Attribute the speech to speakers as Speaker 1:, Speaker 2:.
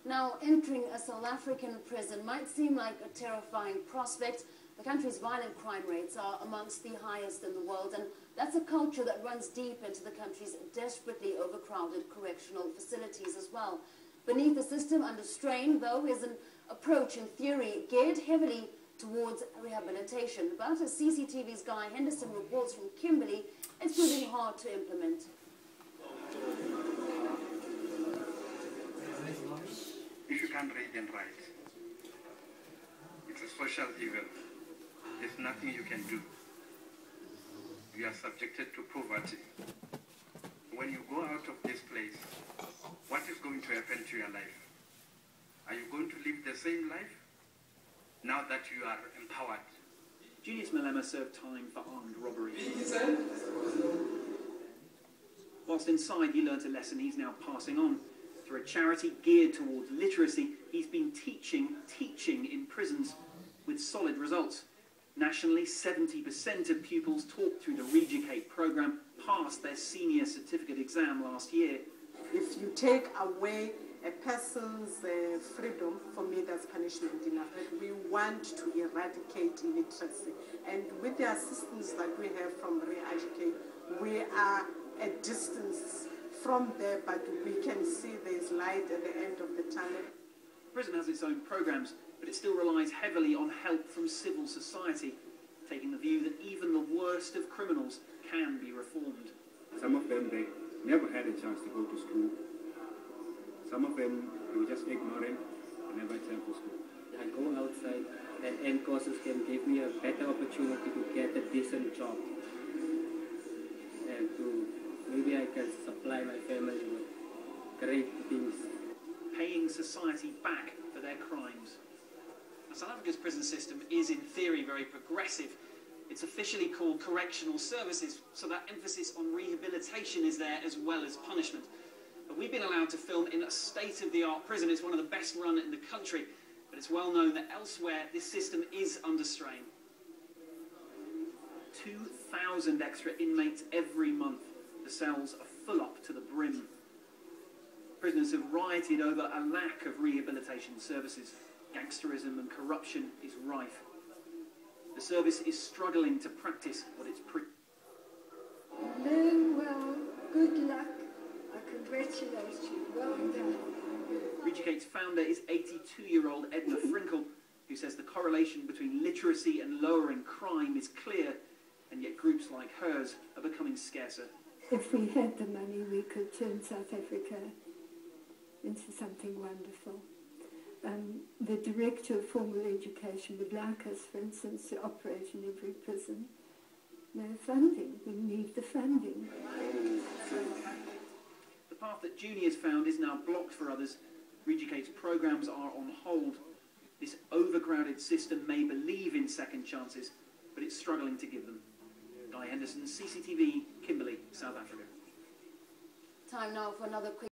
Speaker 1: Now, entering a South African prison might seem like a terrifying prospect. The country's violent crime rates are amongst the highest in the world, and that's a culture that runs deep into the country's desperately overcrowded correctional facilities as well. Beneath the system under strain, though, is an approach in theory geared heavily towards rehabilitation. But as CCTV's Guy Henderson reports from Kimberley, it's proving hard to implement.
Speaker 2: If you can't read and write, it's a social evil. There's nothing you can do. You are subjected to poverty. When you go out of this place, what is going to happen to your life? Are you going to live the same life now that you are empowered?
Speaker 3: Julius Malema served time for armed robbery. Whilst inside, he learnt a lesson he's now passing on. Through a charity geared towards literacy, he's been teaching in prisons with solid results. Nationally, 70% of pupils taught through the Readucate programme passed their senior certificate exam last year.
Speaker 4: If you take away a person's freedom, for me that's punishment enough. We want to eradicate illiteracy, and with the assistance that we have from Readucate, we are a distance from there, but we can see there's light at the end of the tunnel.
Speaker 3: Prison has its own programmes, but it still relies heavily on help from civil society, taking the view that even the worst of criminals can be reformed.
Speaker 5: Some of them, they never had a chance to go to school. Some of them were just ignorant and never attend to school.
Speaker 6: I go outside and courses can give me a better opportunity to get a decent job. And to maybe I can supply my family with great things.
Speaker 3: Paying society back for their crimes. Now, South Africa's prison system is in theory very progressive. It's officially called correctional services, so that emphasis on rehabilitation is there as well as punishment. But we've been allowed to film in a state-of-the-art prison. It's one of the best run in the country, but it's well known that elsewhere this system is under strain. 2,000 extra inmates every month. The cells are full up to the brim. Prisoners have rioted over a lack of rehabilitation services. Gangsterism and corruption is rife. The service is struggling to practice what it's
Speaker 7: Learn well, good luck. I congratulate you. Well done.
Speaker 3: Readucate's founder is 82-year-old Edna Frinkle, who says the correlation between literacy and lowering crime is clear, and yet groups like hers are becoming scarcer.
Speaker 7: If we had the money, we could turn South Africa into something wonderful. The Director of Formal Education would like us, for instance, to operate in every prison. No funding. We need the funding.
Speaker 3: The path that juniors found is now blocked for others. Readucate's programmes are on hold. This overcrowded system may believe in second chances, but it's struggling to give them. Guy Henderson, CCTV, Kimberley, South Africa.
Speaker 1: Time now for another quick